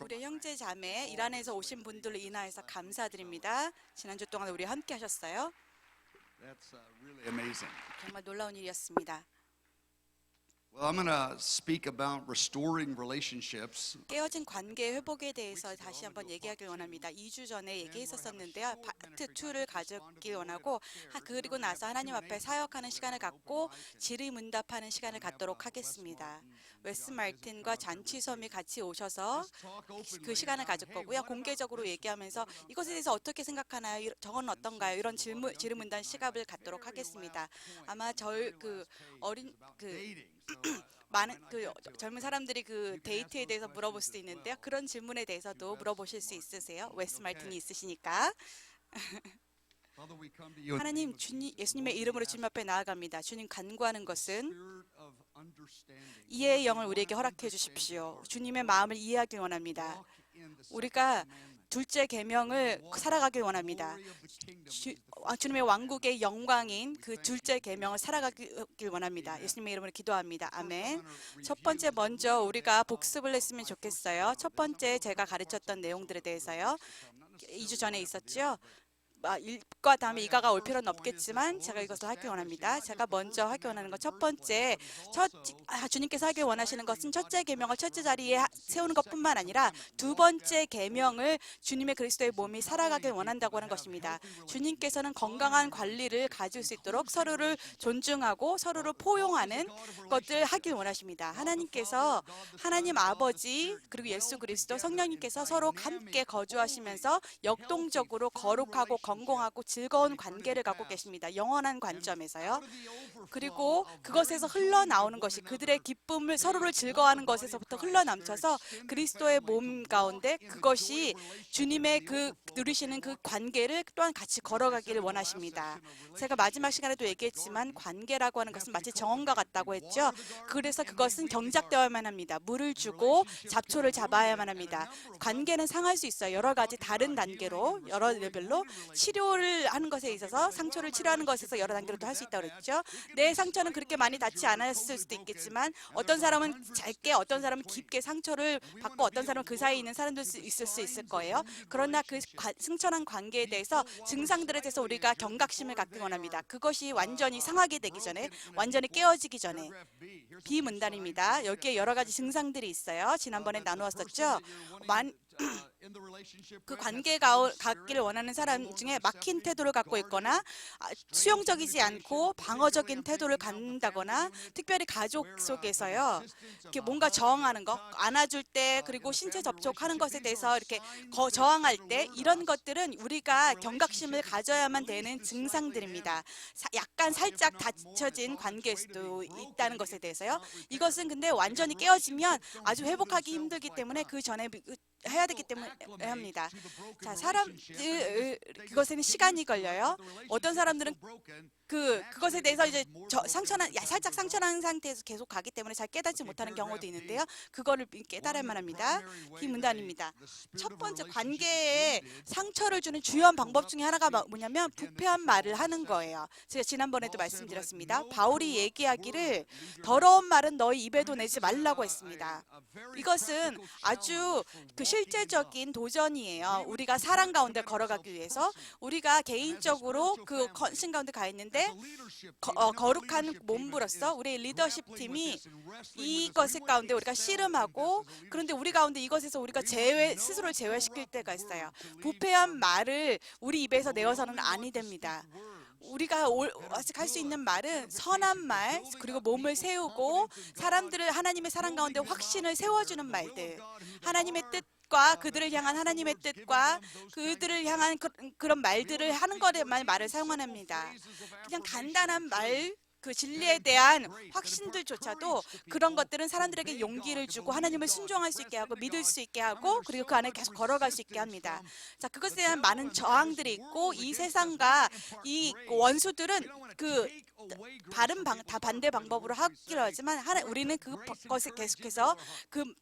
우리 형제 자매 이란에서 오신 분들로 인하여서 감사드립니다. 지난주 동안 우리 함께 하셨어요. 정말 놀라운 일이었습니다. Well, I'm going to speak about restoring relationships. 깨어진 관계 회복에 대해서 다시 한번 얘기하길 원합니다. 2주 전에 얘기했었는데요. 파트 2를 가져오길 원하고 그리고 나서 하나님 앞에 사역하는 시간을 갖고 질의응답하는 시간을 갖도록 하겠습니다. 웨스 마틴과 잔치섬이 같이 오셔서 그 시간을 가질 거고요. 공개적으로 얘기하면서 이것에 대해서 어떻게 생각하나요? 저건 어떤가요? 이런 질의응답 시간을 갖도록 하겠습니다. 아마 많은 젊은 사람들이 그 데이트에 대해서 물어볼 수도 있는데요. 그런 질문에 대해서도 물어보실 수 있으세요? 웨스 마틴이 있으시니까. 하나님, 예수님의 이름으로 주님 앞에 나아갑니다. 주님 간구하는 것은 이해의 영을 우리에게 허락해 주십시오. 주님의 마음을 이해하길 원합니다. 우리가 둘째 계명을 살아가길 원합니다. 주님의 왕국의 영광인 그 둘째 계명을 살아가길 원합니다. 예수님의 이름으로 기도합니다. 아멘. 첫 번째 먼저 우리가 복습을 했으면 좋겠어요. 첫 번째 제가 가르쳤던 내용들에 대해서요. 2주 전에 있었죠. 일과 다음에 이가가 올 필요는 없겠지만 제가 이것을 하기 원합니다. 제가 먼저 하기 원하는 것 첫 번째, 주님께서 하기 원하시는 것은 첫째 계명을 첫째 자리에 세우는 것뿐만 아니라 두 번째 계명을 주님의 그리스도의 몸이 살아가길 원한다고 하는 것입니다. 주님께서는 건강한 관리를 가질 수 있도록 서로를 존중하고 서로를 포용하는 것들 하길 원하십니다. 하나님께서 하나님 아버지 그리고 예수 그리스도 성령님께서 서로 함께 거주하시면서 역동적으로 거룩하고 건강하고 즐거운 관계를 갖고 계십니다. 영원한 관점에서요. 그리고 그것에서 흘러나오는 것이 그들의 기쁨을 서로를 즐거워하는 것에서부터 흘러넘쳐서 그리스도의 몸 가운데 그것이 주님의 그 누리시는 그 관계를 또한 같이 걸어가기를 원하십니다. 제가 마지막 시간에도 얘기했지만 관계라고 하는 것은 마치 정원과 같다고 했죠. 그래서 그것은 경작되어야만 합니다. 물을 주고 잡초를 잡아야만 합니다. 관계는 상할 수 있어요. 여러 가지 다른 단계로 여러 레벨로 치료를 하는 것에 있어서 상처를 치료하는 것에서 여러 단계로도 할 수 있다고 그랬죠. 내 상처는 그렇게 많이 닿지 않았을 수도 있겠지만 어떤 사람은 짧게 어떤 사람은 깊게 상처를 받고 어떤 사람은 그 사이에 있는 사람도 있을 수 있을 거예요. 그러나 그 승천한 관계에 대해서 증상들에 대해서 우리가 경각심을 갖기 원합니다. 그것이 완전히 상하게 되기 전에 완전히 깨어지기 전에 비문단입니다. 여기에 여러 가지 증상들이 있어요. 지난번에 나누었었죠. 그 관계가 갖기를 원하는 사람 중에 막힌 태도를 갖고 있거나 수용적이지 않고 방어적인 태도를 갖는다거나 특별히 가족 속에서요. 이렇게 뭔가 저항하는 거, 안아줄 때 그리고 신체 접촉하는 것에 대해서 이렇게 저항할 때 이런 것들은 우리가 경각심을 가져야만 되는 증상들입니다. 약간 살짝 닫혀진 관계일 수도 있다는 것에 대해서요. 이것은 근데 완전히 깨어지면 아주 회복하기 힘들기 때문에 그 전에 해야 되기 때문에 합니다. 자, 그것에는 시간이 걸려요. 어떤 사람들은 그것에 대해서 이제 살짝 상처난 상태에서 계속 가기 때문에 잘 깨닫지 못하는 경우도 있는데요. 그거를 깨달아야만 합니다. 비문단입니다. 첫 번째 관계에 상처를 주는 주요한 방법 중에 하나가 뭐냐면 부패한 말을 하는 거예요. 제가 지난번에도 말씀드렸습니다. 바울이 얘기하기를 더러운 말은 너희 입에도 내지 말라고 했습니다. 이것은 아주 실제적인 도전이에요. 우리가 사랑 가운데 걸어가기 위해서 우리가 개인적으로 그 헌신 가운데 가 있는데 거룩한 몸부로서 우리 리더십 팀이 이것을 가운데 우리가 씨름하고 그런데 우리 가운데 이것에서 우리가 스스로를 제외시킬 때가 있어요. 부패한 말을 우리 입에서 내어서는 아니 됩니다. 우리가 할 수 있는 말은 선한 말 그리고 몸을 세우고 사람들을 하나님의 사랑 가운데 확신을 세워주는 말들 하나님의 뜻과 그들을 향한 하나님의 뜻과 그들을 향한 그런 말들을 하는 것에만 말을 사용합니다. 그냥 간단한 말 그 진리에 대한 확신들조차도 그런 것들은 사람들에게 용기를 주고 하나님을 순종할 수 있게 하고 믿을 수 있게 하고 그리고 그 안에 계속 걸어갈 수 있게 합니다. 자, 그것에 대한 많은 저항들이 있고 이 세상과 이 원수들은 다 반대 방법으로 하기로 하지만 우리는 그것을 계속해서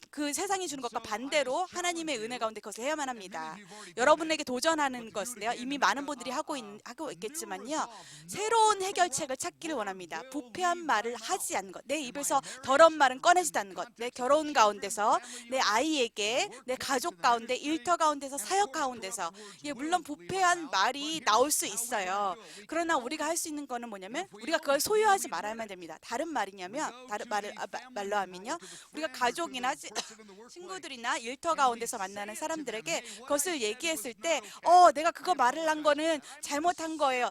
그 세상이 주는 것과 반대로 하나님의 은혜 가운데 그것을 해야만 합니다. 여러분에게 도전하는 것인데요. 이미 많은 분들이 하고 있겠지만요. 새로운 해결책을 찾기를 원합니다. 부패한 말을 하지 않는 것, 내 입에서 더러운 말은 꺼내지도 않는 것, 내 결혼 가운데서, 내 아이에게, 내 가족 가운데, 일터 가운데서, 사역 가운데서, 물론 부패한 말이 나올 수 있어요. 그러나 우리가 할 수 있는 거는 뭐냐면 우리가 그걸 소유하지 말아야만 됩니다. 다른 말로 하면요, 우리가 가족이나 친구들이나 일터 가운데서 만나는 사람들에게 그것을 얘기했을 때 내가 그거 말을 한 거는 잘못한 거예요.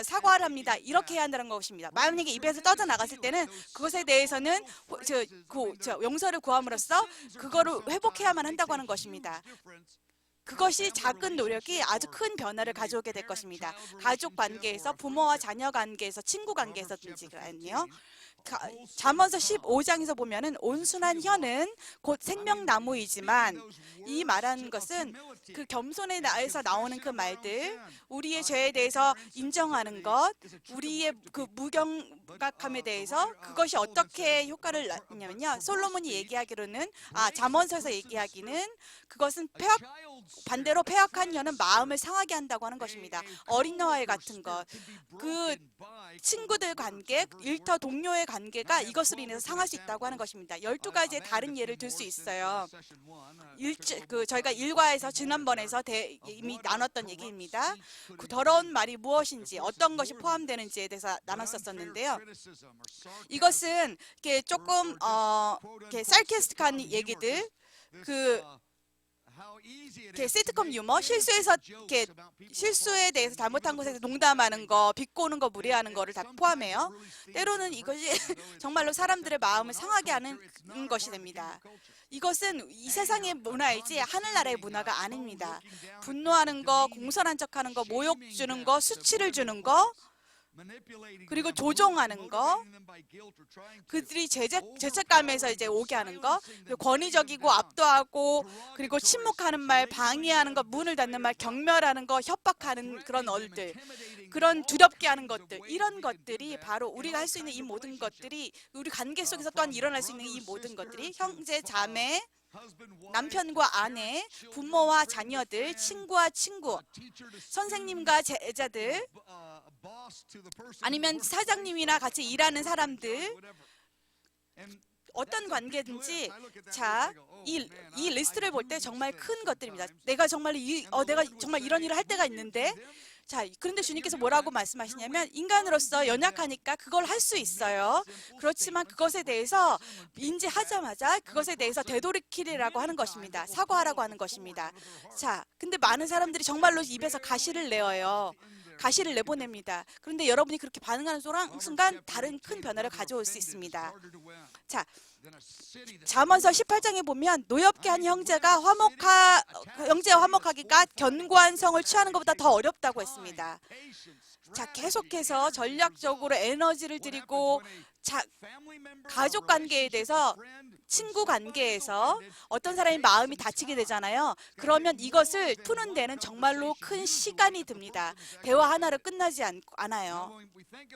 사과를 합니다. 이렇게 해야 한다는 것입니다. 만약에 입에서 떠져 나갔을 때는 그것에 대해서는 용서를 구함으로써 그거를 회복해야만 한다고 하는 것입니다. 그것이 작은 노력이 아주 큰 변화를 가져오게 될 것입니다. 가족 관계에서, 부모와 자녀 관계에서, 친구 관계에서든지 간요. 잠언서 15장에서 보면은 온순한 혀는 곧 생명나무이지만, 이 말하는 것은 그 겸손의 나에서 나오는 그 말들, 우리의 죄에 대해서 인정하는 것, 우리의 그 무경각함에 대해서 그것이 어떻게 효과를 낳냐면요, 솔로몬이 얘기하기로는 잠언서에서 얘기하기는 그것은 반대로 패역한 혀는 마음을 상하게 한다고 하는 것입니다. 어린아이 같은 것, 그 친구들 관계, 일터 동료의 관계가 이것으로 인해서 상할 수 있다고 하는 것입니다. 12가지의 다른 예를 들 수 있어요. 저희가 일과에서 지난번에서 이미 나눴던 얘기입니다. 그 더러운 말이 무엇인지, 어떤 것이 포함되는지에 대해서 나눴었는데요. 이것은 이렇게 조금 이렇게 sarcastic한 얘기들, 시트콤 유머, 실수에 대해서 잘못한 것에 대해서 농담하는 거, 비꼬는 거, 무례하는 거를 다 포함해요. 때로는 이것이 정말로 사람들의 마음을 상하게 하는 것이 됩니다. 이것은 이 세상의 문화이지 하늘나라의 문화가 아닙니다. 분노하는 거, 공손한 척하는 거, 모욕 주는 거, 수치를 주는 거, 그리고 조종하는 거, 그들이 죄책감에서 이제 오게 하는 거, 권위적이고 압도하고, 그리고 침묵하는 말, 방해하는 것, 문을 닫는 말, 경멸하는 거, 협박하는 그런 얼들, 그런 두렵게 하는 것들, 이런 것들이 바로 우리가 할 수 있는 이 모든 것들이, 우리 관계 속에서 또한 일어날 수 있는 이 모든 것들이 형제, 자매, 남편과 아내, 부모와 자녀들, 친구와 친구, 선생님과 제자들, 아니면 사장님이나 같이 일하는 사람들, 어떤 관계든지, 이 리스트를 볼 때 정말 큰 것들입니다. 내가 정말 이런 일을 할 때가 있는데, 그런데 주님께서 뭐라고 말씀하시냐면, 인간으로서 연약하니까 그걸 할 수 있어요. 그렇지만 그것에 대해서 인지하자마자 그것에 대해서 되돌이키라고 하는 것입니다. 사과하라고 하는 것입니다. 근데 많은 사람들이 정말로 입에서 가시를 내어요. 가시를 내보냅니다. 그런데 여러분이 그렇게 반응하는 순간 다른 큰 변화를 가져올 수 있습니다. 잠언서 18장에 보면 노엽게 한 형제와 화목하기가 견고한 성을 취하는 것보다 더 어렵다고 했습니다. 계속해서 전략적으로 에너지를 들이고 가족 관계에 대해서, 친구 관계에서 어떤 사람이 마음이 다치게 되잖아요. 그러면 이것을 푸는 데는 정말로 큰 시간이 듭니다. 대화 하나로 끝나지 않아요.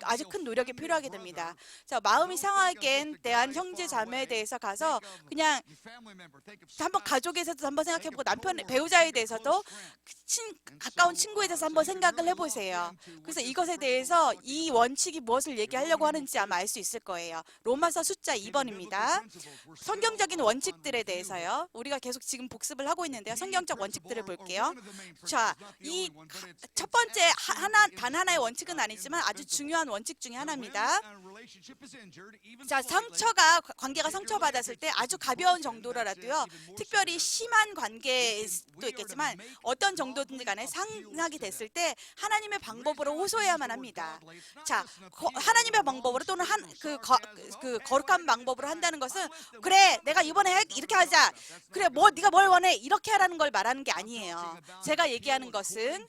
아주 큰 노력이 필요하게 됩니다. 마음이 상하게 대한 형제 자매에 대해서 가서 그냥 한번 가족에서도 한번 생각해보고, 배우자에 대해서도 가까운 친구에 대해서 한번 생각을 해보세요. 그래서 이것에 대해서 이 원칙이 무엇을 얘기하려고 하는지 아마 알 수 있을 거예요. 로마서 숫자 2번입니다. 성경적인 원칙들에 대해서요. 우리가 계속 지금 복습을 하고 있는데요. 성경적 원칙들을 볼게요. 이 첫 번째 단 하나의 원칙은 아니지만 아주 중요한 원칙 중에 하나입니다. 관계가 상처받았을 때 아주 가벼운 정도라도요, 특별히 심한 관계도 있겠지만 어떤 정도든지 간에 상하게 됐을 때 하나님의 방법으로 호소해야만 합니다. 하나님의 방법으로 또는 거룩한 방법으로 한다는 것은, 그래, 내가 이번에 이렇게 하자, 그래, 네가 뭘 원해, 이렇게 하라는 걸 말하는 게 아니에요. 제가 얘기하는 것은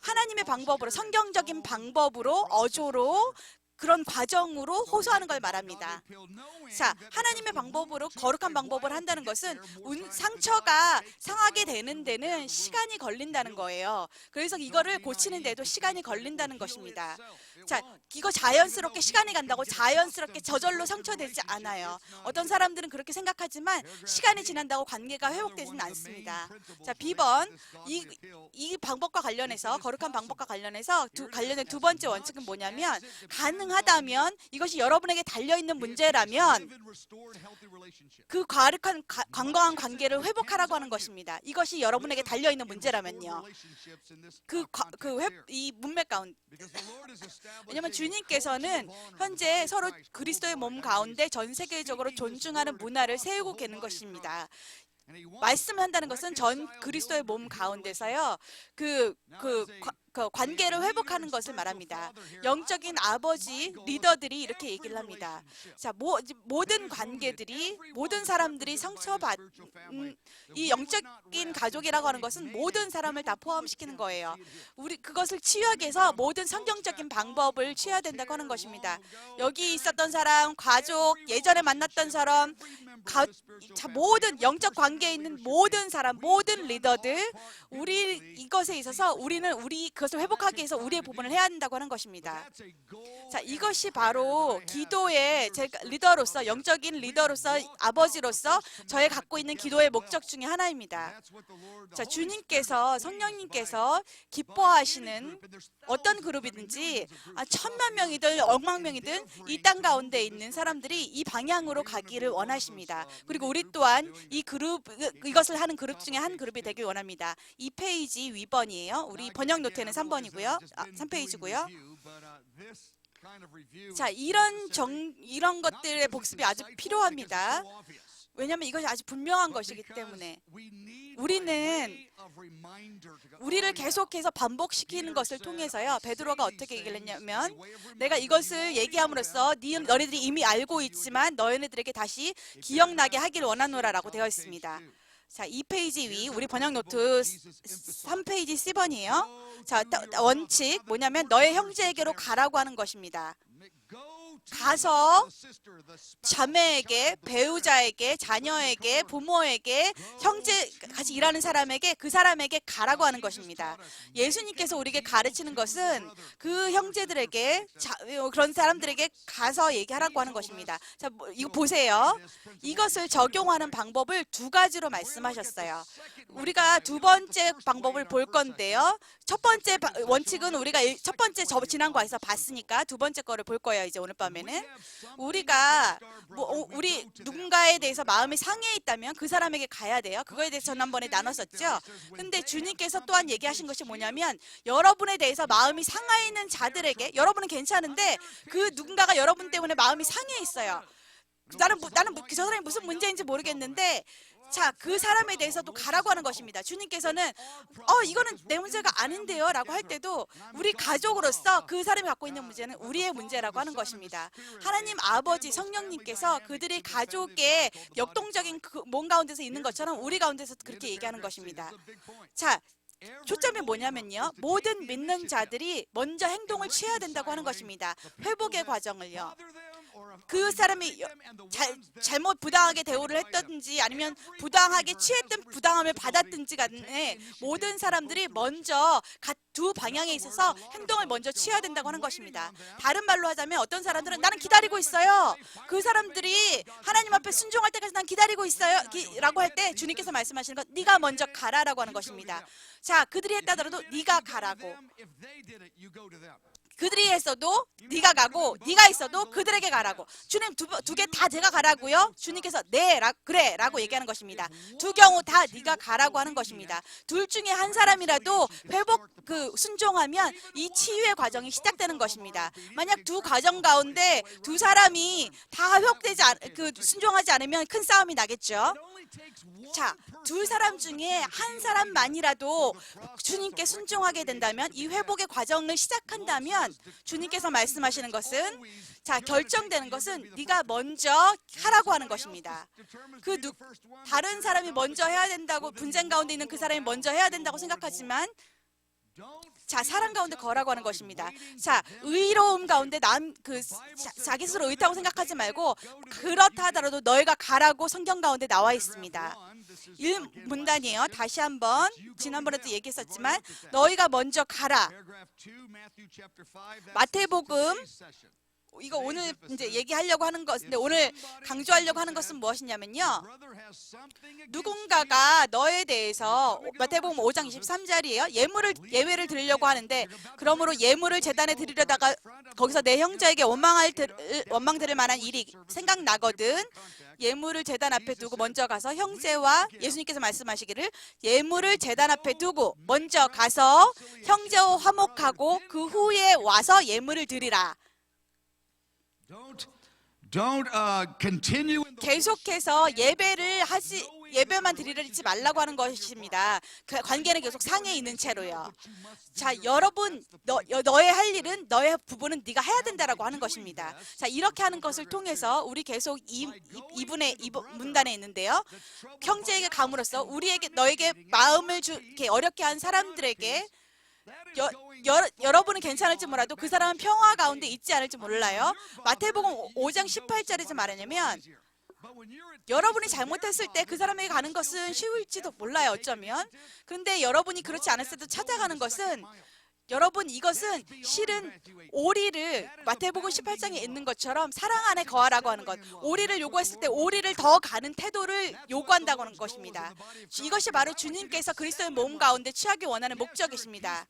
하나님의 방법으로, 성경적인 방법으로, 어조로 그런 과정으로 호소하는 걸 말합니다. 자, 하나님의 방법으로 거룩한 방법을 한다는 것은 상처가 상하게 되는 데는 시간이 걸린다는 거예요. 그래서 이거를 고치는 데도 시간이 걸린다는 것입니다. 자, 이거 자연스럽게 시간이 간다고 자연스럽게 저절로 상처되지 않아요. 어떤 사람들은 그렇게 생각하지만 시간이 지난다고 관계가 회복되지는 않습니다. 자, B번, 이 방법과 관련해서 거룩한 방법과 관련해서 관련된 두 번째 원칙은 뭐냐면, 가능하다면 이것이 여러분에게 달려있는 문제라면 그 거룩한 건강한 관계를 회복하라고 하는 것입니다. 이것이 여러분에게 달려있는 문제라면요. 이 문맥 가운데, 왜냐하면 주님께서는 현재 서로 그리스도의 몸 가운데 전 세계적으로 존중하는 문화를 세우고 계는 것입니다. 말씀한다는 것은 전 그리스도의 몸 가운데서요, 그 관계를 회복하는 것을 말합니다. 영적인 아버지 리더들이 이렇게 얘기를 합니다. 자, 모든 관계들이, 모든 사람들이 상처받은 이 영적인 가족이라고 하는 것은 모든 사람을 다 포함시키는 거예요. 우리 그것을 치유하기 위해서 모든 성경적인 방법을 취해야 된다고 하는 것입니다. 여기 있었던 사람, 가족, 예전에 만났던 사람, 모든 영적 관계에 있는 모든 사람, 모든 리더들, 우리 이것에 있어서 우리는 그것을 회복하기 위해서 우리의 부분을 해야 한다고 하는 것입니다. 자, 이것이 바로 기도의, 제가 리더로서, 영적인 리더로서, 아버지로서 저의 갖고 있는 기도의 목적 중에 하나입니다. 자, 주님께서, 성령님께서 기뻐하시는 어떤 그룹이든지 1000만 명이든 100만 명이든 이 땅 가운데 있는 사람들이 이 방향으로 가기를 원하십니다. 그리고 우리 또한 이것을 하는 그룹 중에 한 그룹이 되길 원합니다. 2페이지 위번이에요. 우리 번역 노트에는 3번이고요. 3페이지고요. 자, 이런 것들의 복습이 아주 필요합니다. 왜냐하면 이것이 아주 분명한 것이기 때문에 우리를 계속해서 반복시키는 것을 통해서요, 베드로가 어떻게 얘기를 했냐면, 내가 이것을 얘기함으로써 너희들이 이미 알고 있지만 너희들에게 다시 기억나게 하기를 원하노라 라고 되어 있습니다. 자, 2페이지 위 우리 번역 노트 3페이지 C번이에요. 자, 원칙 뭐냐면 너의 형제에게로 가라고 하는 것입니다. 가서 자매에게, 배우자에게, 자녀에게, 부모에게, 형제 같이 일하는 사람에게, 그 사람에게 가라고 하는 것입니다. 예수님께서 우리에게 가르치는 것은 그 형제들에게, 그런 사람들에게 가서 얘기하라고 하는 것입니다. 자, 이거 보세요. 이것을 적용하는 방법을 두 가지로 말씀하셨어요. 우리가 두 번째 방법을 볼 건데요. 첫 번째 원칙은 우리가 첫 번째 지난 과에서 봤으니까 두 번째 거를 볼 거예요. 이제 오늘 밤에는 우리가 우리 누군가에 대해서 마음이 상해 있다면 그 사람에게 가야 돼요. 그거에 대해서 지난번에 나눴었죠. 근데 주님께서 또한 얘기하신 것이 뭐냐면, 여러분에 대해서 마음이 상해 있는 자들에게, 여러분은 괜찮은데 그 누군가가 여러분 때문에 마음이 상해 있어요. 나는 저 사람이 무슨 문제인지 모르겠는데, 자, 그 사람에 대해서도 가라고 하는 것입니다. 주님께서는 이거는 내 문제가 아닌데요 라고 할 때도 우리 가족으로서 그 사람이 갖고 있는 문제는 우리의 문제라고 하는 것입니다. 하나님 아버지 성령님께서 그들의 가족의 역동적인 몸 가운데서 있는 것처럼 우리 가운데서 그렇게 얘기하는 것입니다. 자, 초점이 뭐냐면요, 모든 믿는 자들이 먼저 행동을 취해야 된다고 하는 것입니다. 회복의 과정을요. 그 사람이 잘못 부당하게 대우를 했든지 아니면 부당하게 취했든 부당함을 받았든지 간에 모든 사람들이 먼저 두 방향에 있어서 행동을 먼저 취해야 된다고 하는 것입니다. 다른 말로 하자면 어떤 사람들은 나는 기다리고 있어요. 그 사람들이 하나님 앞에 순종할 때까지 난 기다리고 있어요 라고 할 때 주님께서 말씀하시는 건 네가 먼저 가라라고 하는 것입니다. 자, 그들이 했다더라도 네가 가라고. 그들이 했어도 네가 가고, 네가 있어도 그들에게 가라고. 주님 두 개 다 제가 가라고요? 주님께서 네, 그래 라고 얘기하는 것입니다. 두 경우 다 네가 가라고 하는 것입니다. 둘 중에 한 사람이라도 순종하면 이 치유의 과정이 시작되는 것입니다. 만약 두 가정 가운데 두 사람이 다 순종하지 않으면 큰 싸움이 나겠죠. 자, 두 사람 중에 한 사람만이라도 주님께 순종하게 된다면, 이 회복의 과정을 시작한다면 주님께서 말씀하시는 것은, 자, 결정되는 것은 네가 먼저 하라고 하는 것입니다. 다른 사람이 먼저 해야 된다고, 분쟁 가운데 있는 그 사람이 먼저 해야 된다고 생각하지만, 자, 사랑 가운데 거라고 하는 것입니다. 자, 의로움 가운데 자기 스스로 의롭다고 생각하지 말고 그렇다 하더라도 너희가 가라고 성경 가운데 나와 있습니다. 1문단이에요. 다시 한번 지난번에도 얘기했었지만 너희가 먼저 가라. 마태복음 이거 오늘 이제 얘기하려고 하는 것인데 오늘 강조하려고 하는 것은 무엇이냐면요. 누군가가 너에 대해서 마태복음 5장 23절이에요. 예외를 드리려고 하는데 그러므로 예물을 제단에 드리려다가 거기서 내 형제에게 원망 들을 만한 일이 생각나거든. 예물을 제단 앞에 두고 먼저 가서 형제와 예수님께서 말씀하시기를 예물을 제단 앞에 두고 먼저 가서 형제와 화목하고 그 후에 와서 예물을 드리라. 계속해서 예배만 드리지 말라고 하는 것입니다. 그 관계는 계속 상해 있는 채로요. 자, 여러분 너의 할 일은 너의 부분은 네가 해야 된다라고 하는 것입니다. 자, 이렇게 하는 것을 통해서 우리 계속 이 문단에 있는데요. 형제에게 감으로써 너에게 마음을 이렇게 어렵게 한 사람들에게 여러분은 괜찮을지 몰라도 그 사람은 평화 가운데 있지 않을지 몰라요. 마태복음 5장 18절에서 말하냐면 여러분이 잘못했을 때 그 사람에게 가는 것은 쉬울지도 몰라요. 어쩌면. 그런데 여러분이 그렇지 않았을 때도 찾아가는 것은 여러분 이것은 실은 오리를 마태복음 18장에 있는 것처럼 사랑 안에 거하라고 하는 것. 오리를 요구했을 때 오리를 더 가는 태도를 요구한다고 하는 것입니다. 이것이 바로 주님께서 그리스도의 몸 가운데 취하기 원하는 목적이십니다.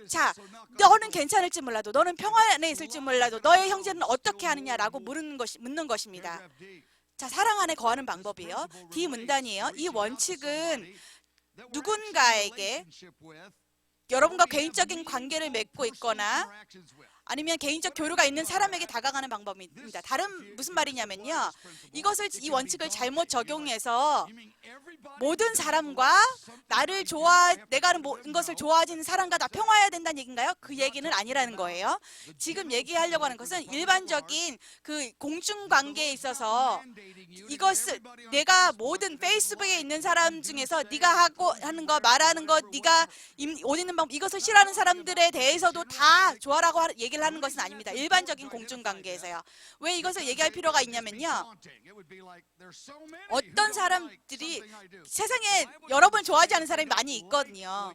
자, 너는 괜찮을지 몰라도 너는 평화 안에 있을지 몰라도 너의 형제는 어떻게 하느냐라고 묻는 것입니다. 자, 사랑 안에 거하는 방법이에요. D 문단이에요. 이 원칙은 누군가에게 여러분과 개인적인 관계를 맺고 있거나 아니면 개인적 교류가 있는 사람에게 다가가는 방법입니다. 다른 무슨 말이냐면요. 이 원칙을 잘못 적용해서 모든 사람과 내가 하는 모든 것을 좋아하는 사람과 다 평화해야 된다는 얘기인가요? 그 얘기는 아니라는 거예요. 지금 얘기하려고 하는 것은 일반적인 그 공중관계에 있어서 이것을 내가 모든 페이스북에 있는 사람 중에서 네가 하는 거, 말하는 거, 네가 옷 입는 방법, 이것을 싫어하는 사람들에 대해서도 다 좋아라고 얘기를 하는 것은 아닙니다. 일반적인 공중관계에서요. 왜 이것을 얘기할 필요가 있냐면요. 어떤 사람들이 세상에 여러분을 좋아하지 않는 사람이 많이 있거든요.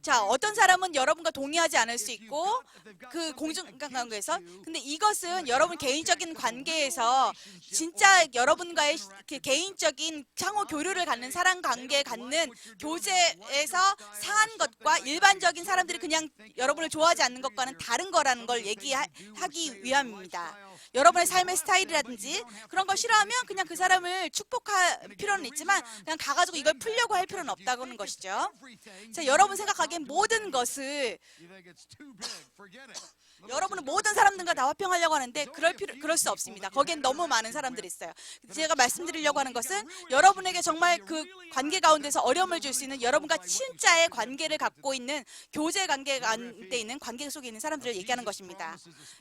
자, 어떤 사람은 여러분과 동의하지 않을 수 있고 그 공중관계에서 근데 이것은 여러분 개인적인 관계에서 진짜 여러분과의 개인적인 상호 교류를 갖는 사랑 관계 갖는 교제에서 상한 것과 일반적인 사람들이 그냥 여러분을 좋아하지 않는 것과는 다른 거라는 걸 얘기하기 위함입니다. 여러분의 삶의 스타일이라든지 그런 걸 싫어하면 그냥 그 사람을 축복할 필요는 있지만 그냥 가가지고 이걸 풀려고 할 필요는 없다고 하는 것이죠. 자, 여러분 생각하기엔 모든 것을 여러분은 모든 사람들과 다 화평하려고 하는데 그럴 수 없습니다. 거기엔 너무 많은 사람들이 있어요. 제가 말씀드리려고 하는 것은 여러분에게 정말 그 관계 가운데서 어려움을 줄 수 있는 여러분과 진짜의 관계를 갖고 있는 교제 관계 가운데 있는 관계 속에 있는 사람들을 얘기하는 것입니다.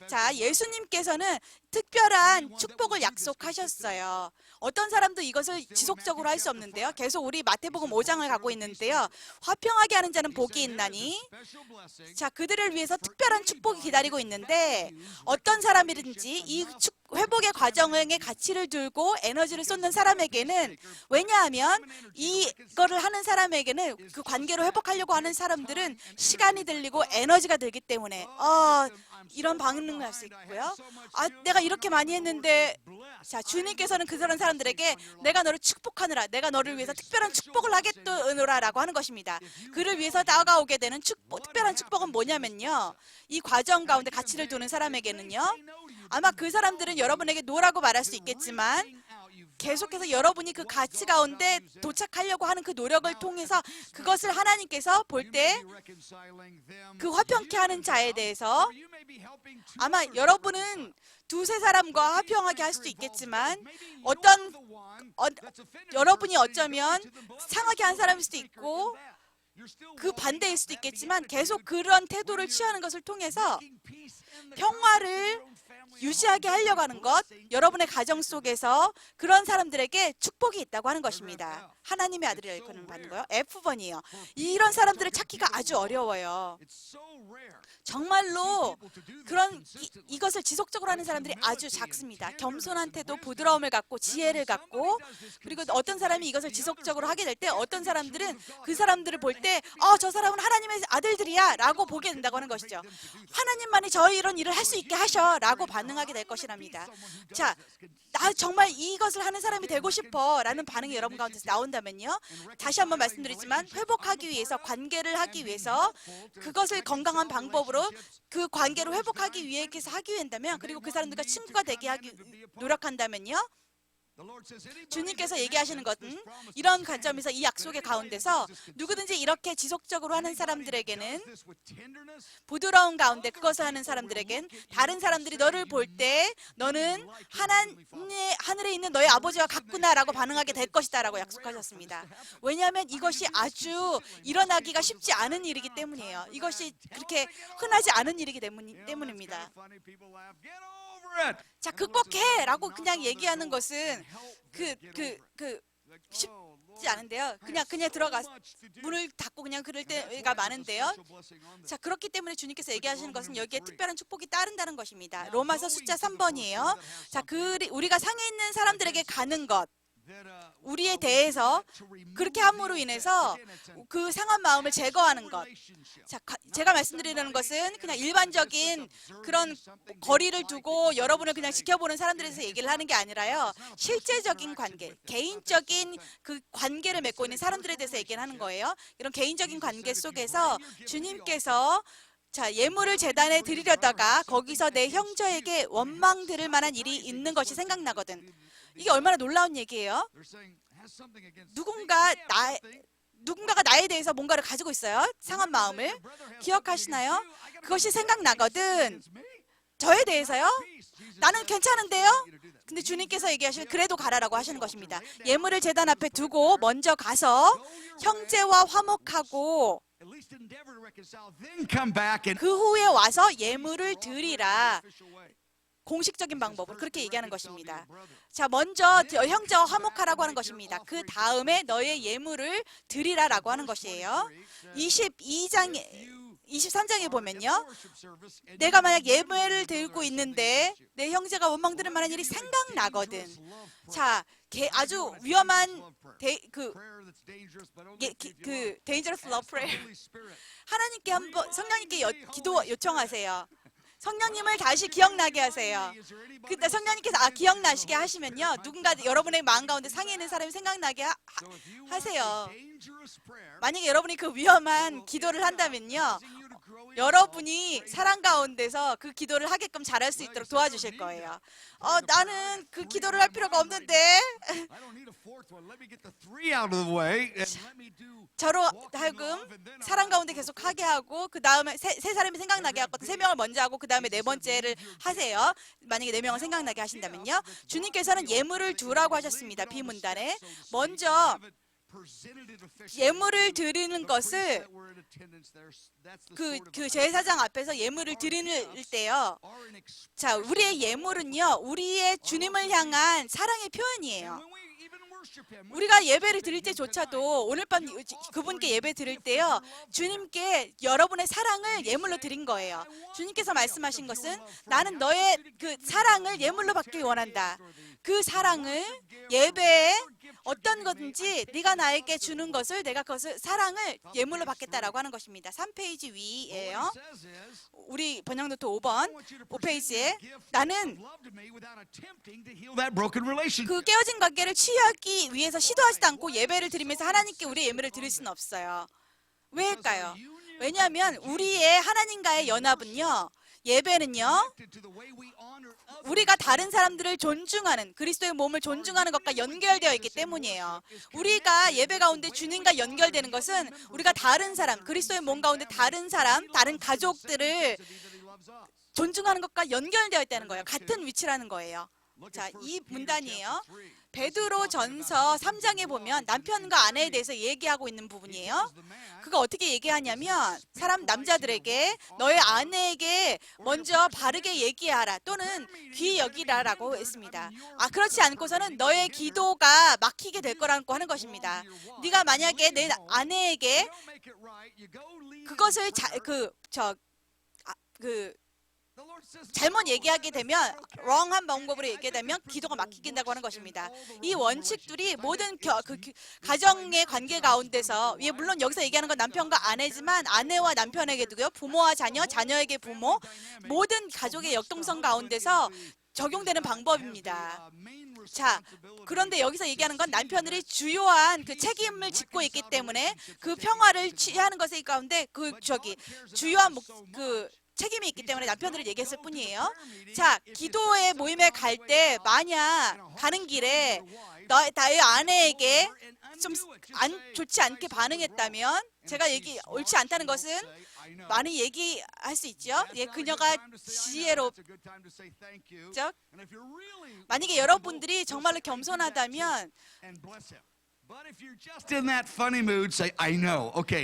자, 예수님께서는 특별한 축복을 약속하셨어요. 어떤 사람도 이것을 지속적으로 할 수 없는데요. 계속 우리 마태복음 5장을 가고 있는데요. 화평하게 하는 자는 복이 있나니 자, 그들을 위해서 특별한 축복이 기다리고 있는데 어떤 사람이든지 이 회복의 과정에 가치를 두고 에너지를 쏟는 사람에게는 왜냐하면 이거를 하는 사람에게는 그 관계로 회복하려고 하는 사람들은 시간이 들리고 에너지가 들기 때문에 이런 반응을 할 수 있고요. 내가 이렇게 많이 했는데 자, 주님께서는 그런 사람들에게 내가 너를 축복하느라 내가 너를 위해서 특별한 축복을 하겠노라라고 하는 것입니다. 그를 위해서 다가오게 되는 특별한 축복은 뭐냐면요. 이 과정 가운데 가치를 두는 사람에게는요. 아마 그 사람들은 여러분에게 노라고 말할 수 있겠지만 계속해서 여러분이 그 가치 가운데 도착하려고 하는 그 노력을 통해서 그것을 하나님께서 볼 때 그 화평케 하는 자에 대해서 아마 여러분은 두세 사람과 화평하게 할 수도 있겠지만 여러분이 어쩌면 상하게 한 사람일 수도 있고 그 반대일 수도 있겠지만 계속 그런 태도를 취하는 것을 통해서 평화를 유지하게 하려고 하는 것, 여러분의 가정 속에서 그런 사람들에게 축복이 있다고 하는 것입니다. 하나님의 아들이라 일컫는 받는 거요. F번이에요. 이런 사람들을 찾기가 아주 어려워요. 정말로 이것을 지속적으로 하는 사람들이 아주 작습니다. 겸손한 태도, 부드러움을 갖고 지혜를 갖고, 그리고 어떤 사람이 이것을 지속적으로 하게 될 때 어떤 사람들은 그 사람들을 볼 때 저 사람은 하나님의 아들들이야 라고 보게 된다고 하는 것이죠. 하나님만이 저희 이런 일을 할 수 있게 하셔 라고 반응하게 될 것이랍니다. 자, 나 정말 이것을 하는 사람이 되고 싶어 라는 반응이 여러분 가운데서 나온다면요, 다시 한번 말씀드리지만 회복하기 위해서, 관계를 하기 위해서, 그것을 건강한 방법으로 그 관계를 회복하기 위해서 하기 위한다면, 그리고 그 사람들과 친구가 되게 하기 노력한다면요, 주님께서 얘기하시는 것은 이런 관점에서, 이 약속의 가운데서 누구든지 이렇게 지속적으로 하는 사람들에게는, 부드러운 가운데 그것을 하는 사람들에겐, 다른 사람들이 너를 볼 때 너는 하늘에 있는 너의 아버지와 같구나 라고 반응하게 될 것이다 라고 약속하셨습니다. 왜냐하면 이것이 아주 일어나기가 쉽지 않은 일이기 때문이에요. 이것이 그렇게 흔하지 않은 일이기 때문입니다. 자, 극복해 라고 그냥 얘기하는 것은 쉽지 않은데요. 그냥 들어가 문을 닫고 그냥 그럴 때가 많은데요. 자, 그렇기 때문에 주님께서 얘기하시는 것은 여기에 특별한 축복이 따른다는 것입니다. 로마서 숫자 3번이에요. 자, 우리가 상해 있는 사람들에게 가는 것, 우리에 대해서 그렇게 함으로 인해서 그 상한 마음을 제거하는 것. 자, 제가 말씀드리는 것은 그냥 일반적인 그런 거리를 두고 여러분을 그냥 지켜보는 사람들에 대해서 얘기를 하는 게 아니라요, 실제적인 관계, 개인적인 그 관계를 맺고 있는 사람들에 대해서 얘기를 하는 거예요. 이런 개인적인 관계 속에서 주님께서, 자, 예물을 제단에 드리려다가 거기서 내 형제에게 원망 들을 만한 일이 있는 것이 생각나거든. 이게 얼마나 놀라운 얘기예요. 누군가가 나에 대해서 뭔가를 가지고 있어요. 상한 마음을. 기억하시나요? 그것이 생각나거든. 저에 대해서요? 나는 괜찮은데요? 근데 주님께서 얘기하시는, 그래도 가라라고 하시는 것입니다. 예물을 제단 앞에 두고 먼저 가서 형제와 화목하고 그 후에 와서 예물을 드리라. 공식적인 방법으로 그렇게 얘기하는 것입니다. 자, 먼저 형제와 화목하라고 하는 것입니다. 그 다음에 너의 예물을 드리라라고 하는 것이에요. 23장에 보면요, 내가 만약 예물을 들고 있는데 내 형제가 원망 들을 만한 일이 생각나거든. 자, 아주 위험한 dangerous love prayer. 하나님께 한번, 성령님께 기도 요청하세요. 성령님을 다시 기억나게 하세요. 근데 성령님께서 기억나시게 하시면요, 누군가 여러분의 마음 가운데 상해 있는 사람이 생각나게 하세요. 만약에 여러분이 그 위험한 기도를 한다면요, 여러분이 사랑 가운데서 그 기도를 하게끔 잘할 수 있도록 도와주실 거예요. 나는 그 기도를 할 필요가 없는데 저로 하여금 사랑 가운데 계속 하게 하고, 그 다음에 세 사람이 생각나게 하거든. 3명을 먼저 하고 그 다음에 4번째를 하세요. 만약에 4명을 생각나게 하신다면요, 주님께서는 예물을 두라고 하셨습니다. 비문단에 먼저 예물을 드리는 것을, 그 제사장 앞에서 예물을 드리는 때요, 자, 우리의 예물은요, 우리의 주님을 향한 사랑의 표현이에요. 우리가 예배를 드릴 때조차도, 오늘 밤 그분께 예배 드릴 때요, 주님께 여러분의 사랑을 예물로 드린 거예요. 주님께서 말씀하신 것은, 나는 너의 그 사랑을 예물로 받기 원한다. 그 사랑을 예배에 어떤 거든지 네가 나에게 주는 것을, 내가 그것을, 사랑을 예물로 받겠다라고 하는 것입니다. 3페이지 위에요. 우리 번역노트 5페이지에 나는 그 깨어진 관계를 치유하기 위해서 시도하지도 않고 예배를 드리면서 하나님께 우리의 예물을 드릴 수는 없어요. 왜일까요? 왜냐하면 우리의 하나님과의 연합은요, 예배는요, 우리가 다른 사람들을 존중하는, 그리스도의 몸을 존중하는 것과 연결되어 있기 때문이에요. 우리가 예배 가운데 주님과 연결되는 것은 우리가 다른 사람, 그리스도의 몸 가운데 다른 사람, 다른 가족들을 존중하는 것과 연결되어 있다는 거예요. 같은 위치라는 거예요. 자, 이 문단이에요. 베드로전서 3장에 보면 남편과 아내에 대해서 얘기하고 있는 부분이에요. 그거 어떻게 얘기하냐면 남자들에게 너의 아내에게 먼저 바르게 얘기하라 또는 귀히 여기라라고 했습니다. 그렇지 않고서는 너의 기도가 막히게 될 거라고 하는 것입니다. 네가 만약에 내 아내에게 그것을 잘못 얘기하게 되면 wrong한 방법으로 얘기하게 되면 기도가 막히긴다고 하는 것입니다. 이 원칙들이 모든 가정의 관계 가운데서 물론 여기서 얘기하는 건 남편과 아내지만 아내와 남편에게도요, 부모와 자녀, 자녀에게 부모, 모든 가족의 역동성 가운데서 적용되는 방법입니다. 자, 그런데 여기서 얘기하는 건 남편들이 주요한 그 책임을 짓고 있기 때문에 그 평화를 취하는 것의 가운데 주요한 책임이 있기 때문에 남편들을 얘기했을 뿐이에요. 자, 기도의 모임에 갈 때 만약 가는 길에 나의 아내에게 좀 좋지 않게 반응했다면 제가 옳지 않다는 것은 많이 얘기할 수 있죠. 그녀가 지혜롭죠. 만약에 여러분들이 정말로 겸손하다면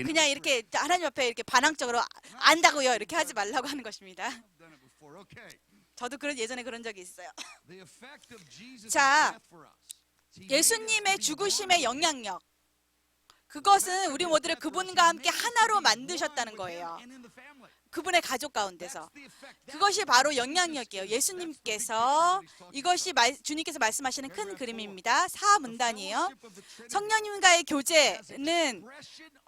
그냥 이렇게 하나님 앞에 이렇게 반항적으로 안다고요 이렇게 하지 말라고 하는 것입니다. 저도 예전에 그런 적이 있어요. 자, 예수님의 죽으심의 영향력, 그것은 우리 모두를 그분과 함께 하나로 만드셨다는 거예요. 그분의 가족 가운데서. 그것이 바로 영향력이에요. 예수님께서 주님께서 말씀하시는 큰 그림입니다. 4문단이에요. 성령님과의 교제는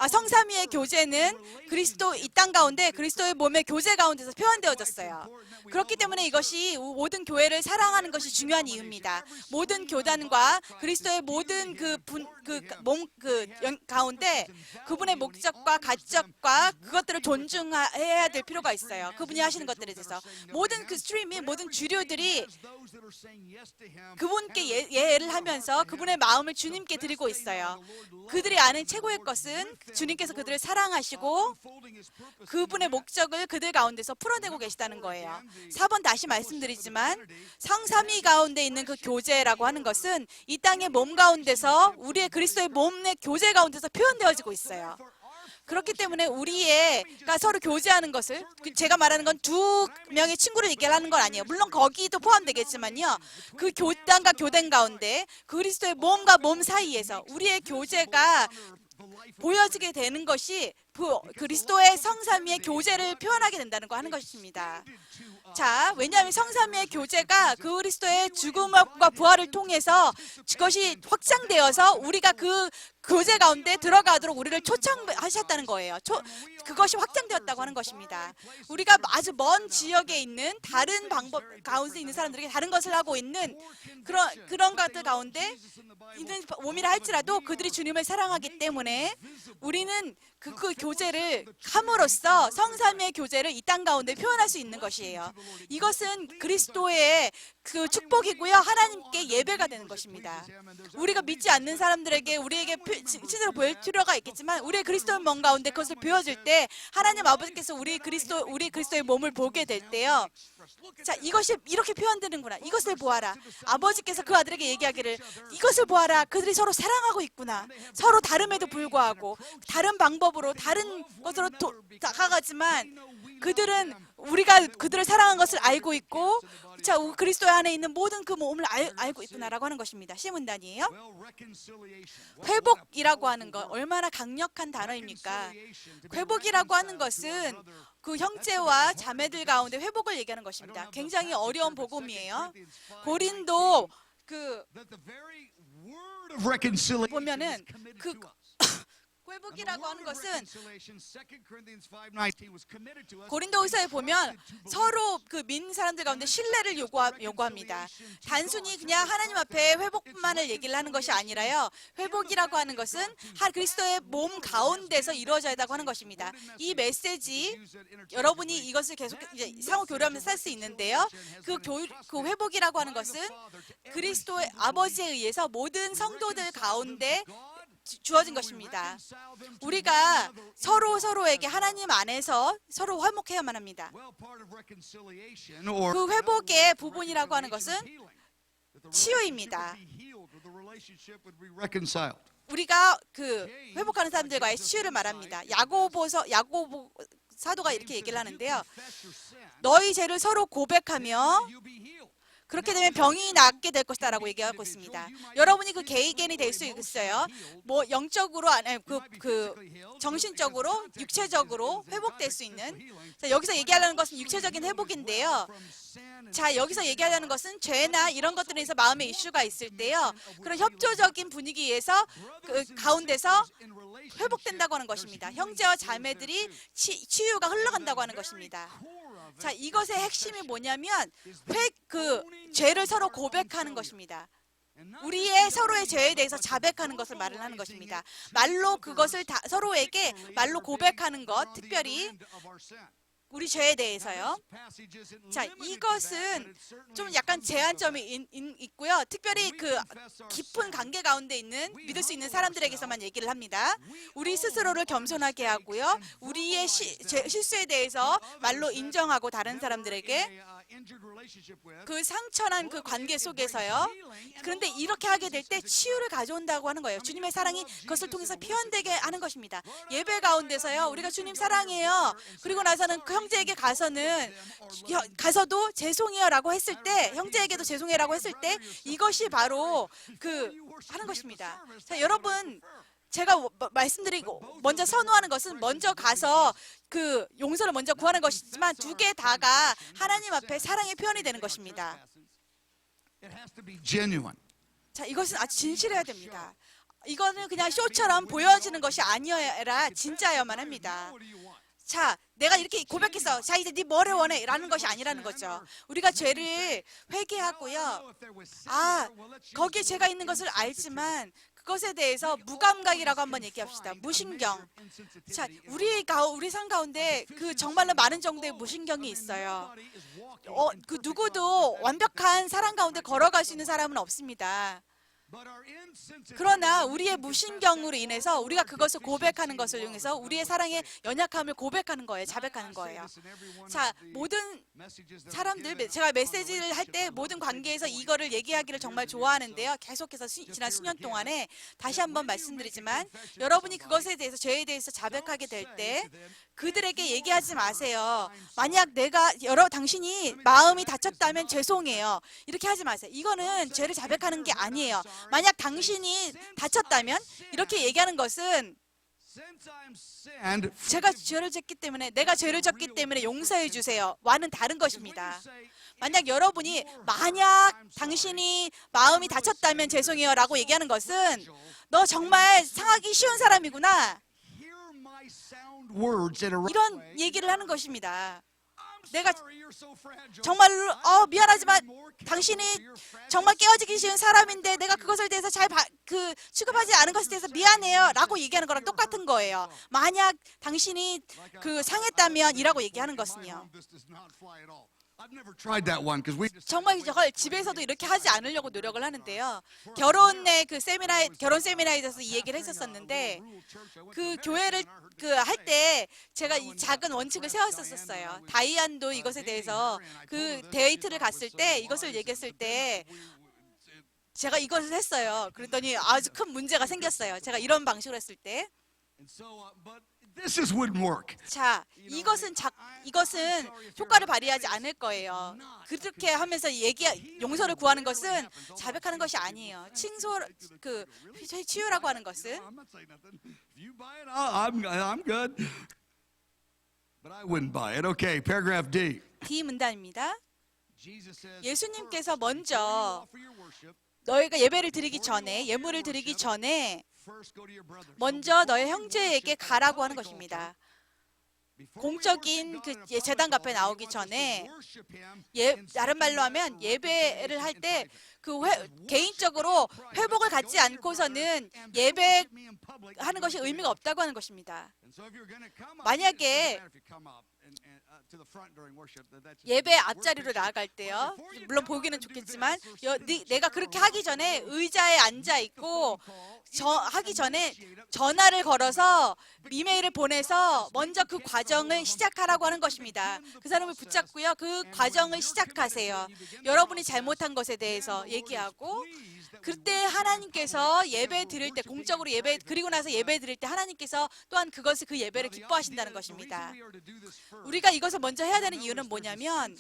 성삼위의 교제는 그리스도 이 땅 가운데 그리스도의 몸의 교제 가운데서 표현되어졌어요. 그렇기 때문에 이것이 모든 교회를 사랑하는 것이 중요한 이유입니다. 모든 교단과 그리스도의 모든 몸 가운데 그분의 목적과 가적과 그것들을 존중해야 될 필요가 있어요. 그분이 하시는 것들에 대해서 모든 스트림이 모든 주류들이 그분께 예를 하면서 그분의 마음을 주님께 드리고 있어요. 그들이 아는 최고의 것은 주님께서 그들을 사랑하시고 그분의 목적을 그들 가운데서 풀어내고 계시다는 거예요. 4번 다시 말씀드리지만 성삼위 가운데 있는 그 교제라고 하는 것은 이 땅의 몸 가운데서 우리의 그리스도의 몸의 교제 가운데서 표현되어지고 있어요. 그렇기 때문에 우리가 서로 교제하는 것을 제가 말하는 건 두 명의 친구를 얘기하는 건 아니에요. 물론 거기도 포함되겠지만요. 그 교단과 교단 가운데 그리스도의 몸과 몸 사이에서 우리의 교제가 보여지게 되는 것이 그리스도의 성삼위의 교제를 표현하게 된다는 거 하는 것입니다. 자, 왜냐하면 성삼위의 교제가 그리스도의 죽음과 부활을 통해서 그것이 확장되어서 우리가 그 교제 가운데 들어가도록 우리를 초청하셨다는 거예요. 그것이 확장되었다고 하는 것입니다. 우리가 아주 먼 지역에 있는 다른 방법 가운데 있는 사람들에게 다른 것을 하고 있는 그런 것들 가운데 있는 몸이라 할지라도 그들이 주님을 사랑하기 때문에 우리는 그 교제를 함으로써 성삼위의 교제를 이 땅 가운데 표현할 수 있는 것이에요. 이것은 그리스도의 그 축복이고요. 하나님께 예배가 되는 것입니다. 우리가 믿지 않는 사람들에게 우리에게 실제로 보일 필요가 있겠지만 우리의 그리스도의 몸 가운데 그것을 보여줄 때 하나님 아버지께서 우리 그리스도의 몸을 보게 될 때요. 자, 이것이 이렇게 표현되는구나. 이것을 보아라. 아버지께서 그 아들에게 얘기하기를 이것을 보아라. 그들이 서로 사랑하고 있구나. 서로 다름에도 불구하고 다른 방법으로 다른 것으로 다가가지만 그들은 우리가 그들을 사랑한 것을 알고 있고 자, 그리스도 안에 있는 모든 그 몸을 알고 있구나라고 하는 것입니다. 시문단이에요. 회복이라고 하는 것 얼마나 강력한 단어입니까? 회복이라고 하는 것은 그 형제와 자매들 가운데 회복을 얘기하는 것입니다. 굉장히 어려운 복음이에요. 고린도 보면은 회복이라고 하는 것은 고린도후서에 보면 서로 믿는 사람들 가운데 신뢰를 요구합니다. 단순히 그냥 하나님 앞에 회복만을 얘기를 하는 것이 아니라요. 회복이라고 하는 것은 그리스도의 몸 가운데서 이루어져야 한다고 하는 것입니다. 이 메시지 여러분이 이것을 계속 상호 교류하면서 살 수 있는데요. 그 회복이라고 하는 것은 그리스도의 아버지에 의해서 모든 성도들 가운데 주어진 것입니다. 우리가 서로에게 하나님 안에서 서로 화목해야만 합니다. 그 회복의 부분이라고 하는 것은 치유입니다. reconciled. 우리가 그 회복하는 사람들과의 치유를 말합니다. 야고보 사도가 이렇게 얘기를 하는데요. 너희 죄를 서로 고백하며 그렇게 되면 병이 낫게 될 것이다라고 얘기하고 있습니다. 여러분이 그 개이견이 될 수 있어요. 뭐 영적으로 아니 그 정신적으로, 육체적으로 회복될 수 있는. 자, 여기서 얘기하려는 것은 육체적인 회복인데요. 자, 여기서 얘기하려는 것은 죄나 이런 것들에서 마음의 이슈가 있을 때요. 그런 협조적인 분위기에서 그 가운데서 회복된다고 하는 것입니다. 형제와 자매들이 치유가 흘러간다고 하는 것입니다. 자, 이것의 핵심이 뭐냐면 그 죄를 서로 고백하는 것입니다. 우리의 서로의 죄에 대해서 자백하는 것을 말을 하는 것입니다. 말로 그것을 서로에게 말로 고백하는 것, 특별히 우리 죄에 대해서요. 자, 이것은 좀 약간 제한점이 있고요. 특별히 그 깊은 관계 가운데 있는 믿을 수 있는 사람들에게서만 얘기를 합니다. 우리 스스로를 겸손하게 하고요. 우리의 실수에 대해서 말로 인정하고 다른 사람들에게 그 상처난 그 관계 속에서요. 그런데 이렇게 하게 될 때 치유를 가져온다고 하는 거예요. 주님의 사랑이 그것을 통해서 표현되게 하는 것입니다. 예배 가운데서요. 우리가 주님 사랑해요. 그리고 나서는 그 형제에게 가서도 죄송해요라고 했을 때, 형제에게도 죄송해라고 했을 때 이것이 바로 그 하는 것입니다. 자, 여러분, 제가 말씀드리고 먼저 선호하는 것은 먼저 가서 그 용서를 먼저 구하는 것이지만 두 개 다가 하나님 앞에 사랑의 표현이 되는 것입니다. 자, 이것은 아주 진실해야 됩니다. 이거는 그냥 쇼처럼 보여지는 것이 아니라 진짜여만 합니다. 자, 내가 이렇게 고백했어. 자, 이제 네 뭐를 원해? 라는 것이 아니라는 거죠. 우리가 죄를 회개하고요. 아, 거기에 죄가 있는 것을 알지만 그것에 대해서 무감각이라고 한번 얘기합시다. 무신경. 자, 우리 삶 가운데 그 정말로 많은 정도의 무신경이 있어요. 그 누구도 완벽한 사랑 가운데 걸어갈 수 있는 사람은 없습니다. 그러나 우리의 무신경으로 인해서 우리가 그것을 고백하는 것을 이용해서 우리의 사랑의 연약함을 고백하는 거예요. 자백하는 거예요. 자, 모든 사람들, 제가 메시지를 할 때 모든 관계에서 이거를 얘기하기를 정말 좋아하는데요. 계속해서 지난 수년 동안에 다시 한번 말씀드리지만 여러분이 그것에 대해서, 죄에 대해서 자백하게 될 때 그들에게 얘기하지 마세요. 만약 당신이 마음이 다쳤다면 죄송해요. 이렇게 하지 마세요. 이거는 죄를 자백하는 게 아니에요. 만약 당신이 다쳤다면 이렇게 얘기하는 것은 내가 죄를 졌기 때문에 용서해 주세요. 와는 다른 것입니다. 만약 여러분이 당신이 마음이 다쳤다면 죄송해요 라고 얘기하는 것은 너 정말 상하기 쉬운 사람이구나, 이런 얘기를 하는 것입니다. 내가 정말로 미안하지만 당신이 정말 깨어지기 쉬운 사람인데 내가 그것에 대해서 잘 취급하지 않은 것에 대해서 미안해요 라고 얘기하는 거랑 똑같은 거예요. 만약 당신이 상했다면 이라고 얘기하는 것은요. 정말 이걸 집에서도 이렇게 하지 않으려고 노력을 하는데요. 결혼 세미나에서 이 얘기를 했었었는데 그 교회를 할 때 제가 이 작은 원칙을 세웠었어요. 다이안도 이것에 대해서 그 데이트를 갔을 때 이것을 얘기했을 때 제가 이것을 했어요. 그랬더니 아주 큰 문제가 생겼어요. 제가 이런 방식으로 했을 때. 자, 이것은 효과를 발휘하지 않을 거예요. 그렇게 하면서 용서를 구하는 것은 자백하는 것이 아니에요. 치유라고 하는 것은 D 문단입니다. 예수님께서 먼저 너희가 예배를 드리기 전에, 예물을 드리기 전에 먼저 너의 형제에게 가라고 하는 것입니다. 공적인 그 제단 앞에 나오기 전에, 다른 말로 하면 예배를 할 때 개인적으로 회복을 갖지 않고서는 예배하는 것이 의미가 없다고 하는 것입니다. 만약에 예배 앞자리로 나아갈 때요. 물론 보기는 좋겠지만 내가 그렇게 하기 전에 의자에 앉아 있고 하기 전에 전화를 걸어서 이메일을 보내서 먼저 그 과정을 시작하라고 하는 것입니다. 그 사람을 붙잡고요. 그 과정을 시작하세요. 여러분이 잘못한 것에 대해서 얘기하고 그때 하나님께서 예배 드릴 때 공적으로 예배 그리고 나서 예배 드릴 때 하나님께서 또한 그것을 그 예배를 기뻐하신다는 것입니다. 우리가 이것을 먼저 해야 되는 이유는 뭐냐면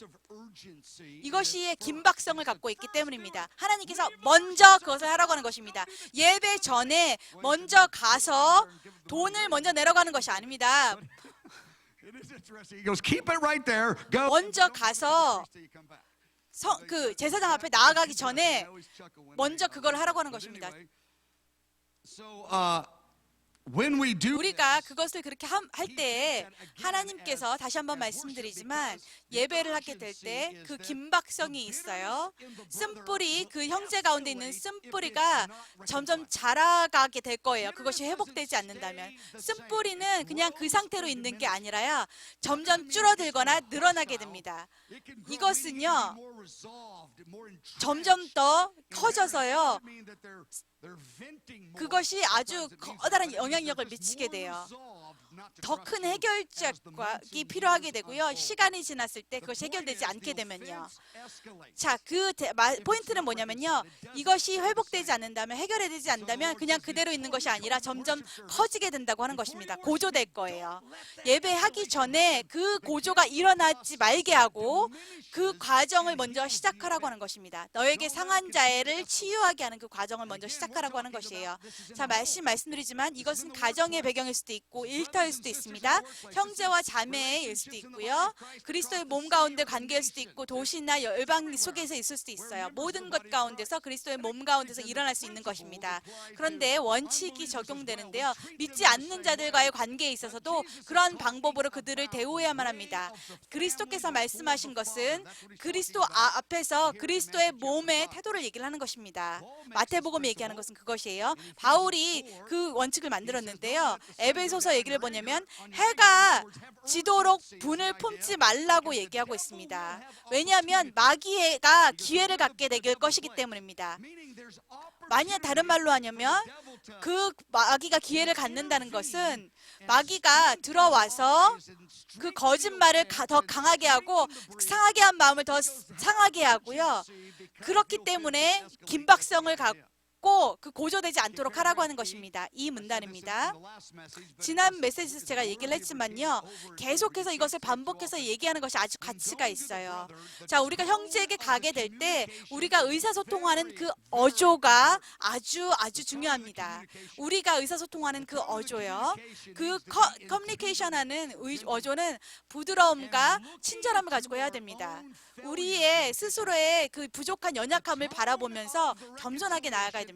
이것이 긴박성을 갖고 있기 때문입니다. 하나님께서 먼저 그것을 하라고 하는 것입니다. 예배 전에 먼저 가서 돈을 먼저 내려가는 것이 아닙니다. 먼저 가서 그 제사장 앞에 나아가기 전에 먼저 그걸 하라고 하는 것입니다. 우리가 그것을 그렇게 할 때에 하나님께서 다시 한번 말씀드리지만 예배를 하게 될 때 그 긴박성이 있어요. 쓴뿌리 그 형제 가운데 있는 쓴뿌리가 점점 자라가게 될 거예요. 그것이 회복되지 않는다면 쓴뿌리는 그냥 그 상태로 있는 게 아니라요. 점점 줄어들거나 늘어나게 됩니다. 이것은요. 점점 더 커져서요. 그것이 아주 커다란 영향력을 미치게 돼요. 더 큰 해결책이 필요하게 되고요. 시간이 지났을 때 그것이 해결되지 않게 되면요. 자, 포인트는 뭐냐면요. 이것이 회복되지 않는다면, 해결되지 않는다면 그냥 그대로 있는 것이 아니라 점점 커지게 된다고 하는 것입니다. 고조될 거예요. 예배하기 전에 그 고조가 일어나지 말게 하고 그 과정을 먼저 시작하라고 하는 것입니다. 너에게 상한 자를 치유하게 하는 그 과정을 먼저 시작하라고 하는 것이에요. 자, 말씀드리지만 이것은 가정의 배경일 수도 있고 일터일 수도 있습니다. 형제와 자매일 수도 있고요. 그리스도의 몸 가운데 관계일 수도 있고 도시나 열방 속에서 있을 수도 있어요. 모든 것 가운데서 그리스도의 몸 가운데서 일어날 수 있는 것입니다. 그런데 원칙이 적용되는데요. 믿지 않는 자들과의 관계에 있어서도 그러한 방법으로 그들을 대우해야만 합니다. 그리스도께서 말씀하신 것은 그리스도 앞에서 그리스도의 몸의 태도를 얘기를 하는 것입니다. 마태복음 얘기하는 것은 그것이에요. 바울이 그 원칙을 만들었는데요. 에베소서 얘기를 보냐면 해가 지도록 분을 품지 말라고 얘기하고 있습니다. 왜냐하면 마귀가 기회를 갖게 될 것이기 때문입니다. 만약 다른 말로 하냐면 그 마귀가 기회를 갖는다는 것은 마귀가 들어와서 그 거짓말을 더 강하게 하고 상하게 한 마음을 더 상하게 하고요. 그렇기 때문에 긴박성을 갖고 그 고조되지 않도록 하라고 하는 것입니다. 이 문단입니다. 지난 메시지에서 제가 얘기를 했지만요. 계속해서 이것을 반복해서 얘기하는 것이 아주 가치가 있어요. 자, 우리가 형제에게 가게 될 때 우리가 의사소통하는 그 어조가 아주 중요합니다. 우리가 의사소통하는 그 어조요. 그 커뮤니케이션하는 어조는 부드러움과 친절함을 가지고 해야 됩니다. 우리의 스스로의 그 부족한 연약함을 바라보면서 겸손하게 나아가야 됩니다.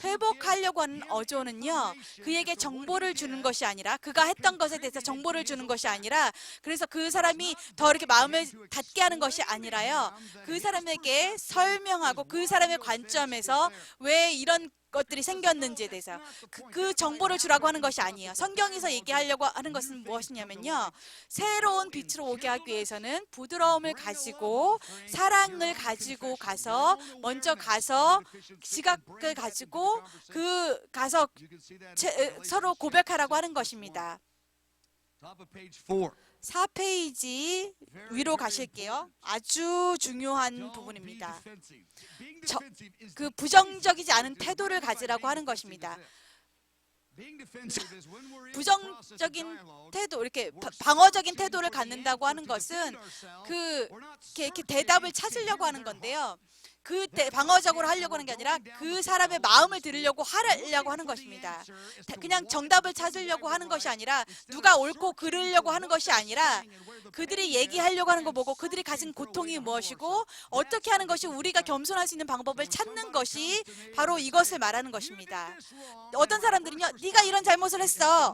회복하려고 하는 어조는요. 그에게 정보를 주는 것이 아니라 그가 했던 것에 대해서 정보를 주는 것이 아니라 그래서 그 사람이 더 이렇게 마음을 닫게 하는 것이 아니라요. 그 사람에게 설명하고 그 사람의 관점에서 왜 이런 것들이 생겼는지에 대해서 그 정보를 주라고 하는 것이 아니에요. 성경에서 얘기하려고 하는 것은 무엇이냐면요. 새로운 빛으로 오게 하기 위해서는 부드러움을 가지고 사랑을 가지고 먼저 가서 지각을 가지고 가서 서로 고백하라고 하는 것입니다. 4페이지 위로 가실게요. 아주 중요한 부분입니다. 그 부정적이지 않은 태도를 가지라고 하는 것입니다. 부정적인 태도, 이렇게 방어적인 태도를 갖는다고 하는 것은 이렇게 대답을 찾으려고 하는 건데요. 방어적으로 하려고 하는 게 아니라 그 사람의 마음을 들으려고 하는 것입니다. 그냥 정답을 찾으려고 하는 것이 아니라 누가 옳고 그르려고 하는 것이 아니라 그들이 얘기하려고 하는 거 보고 그들이 가진 고통이 무엇이고 어떻게 하는 것이 우리가 겸손할 수 있는 방법을 찾는 것이 바로 이것을 말하는 것입니다. 어떤 사람들은요. 네가 이런 잘못을 했어.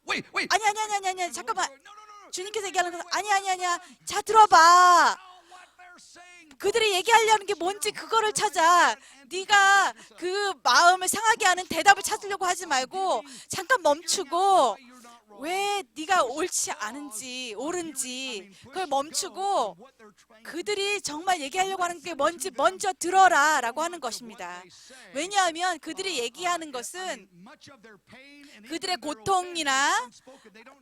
아니 잠깐만. 주님께서 얘기하는 것은 아니야. 자, 들어봐. 그들이 얘기하려는 게 뭔지 그거를 찾아. 네가 그 마음을 상하게 하는 대답을 찾으려고 하지 말고 잠깐 멈추고 왜 네가 옳지 않은지 옳은지 그걸 멈추고 그들이 정말 얘기하려고 하는 게 뭔지 먼저 들어라 라고 하는 것입니다. 왜냐하면 그들이 얘기하는 것은 그들의 고통이나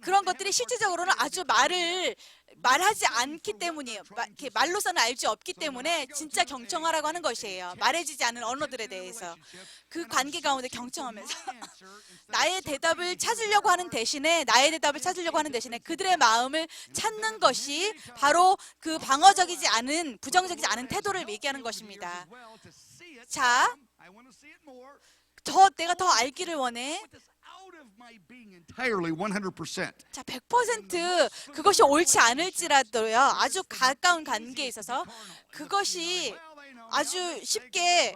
그런 것들이 실질적으로는 아주 말하지 않기 때문이에요. 이렇게 말로서는 알 수 없기 때문에 진짜 경청하라고 하는 것이에요. 말해지지 않은 언어들에 대해서 그 관계 가운데 경청하면서 나의 대답을 찾으려고 하는 대신에 그들의 마음을 찾는 것이 바로 그 방어적이지 않은 부정적이지 않은 태도를 얘기하는 것입니다. 자, 내가 더 알기를 원해. entirely 100%. 자, 100% 그것이 옳지 않을지라도요. 아주 가까운 관계에 있어서 그것이 아주 쉽게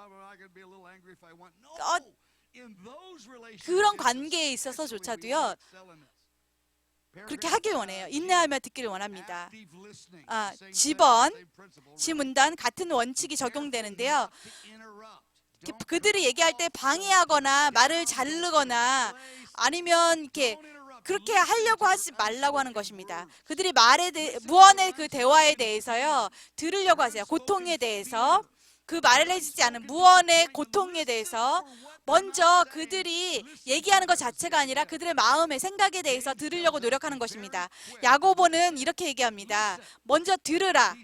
그런 관계에 있어서조차도요. 그렇게 하길 원해요. 인내하며 듣기를 원합니다. 지문단 같은 원칙이 적용되는데요. 그들이 얘기할 때 방해하거나 말을 자르거나 아니면 이렇게 그렇게 하려고 하지 말라고 하는 것입니다. 그들이 무언의 그 대화에 대해서요 들으려고 하세요. 고통에 대해서 그 말해지지 않은 무언의 고통에 대해서 먼저 그들이 얘기하는 것 자체가 아니라 그들의 마음의 생각에 대해서 들으려고 노력하는 것입니다. 야고보는 이렇게 얘기합니다. 먼저 들으라.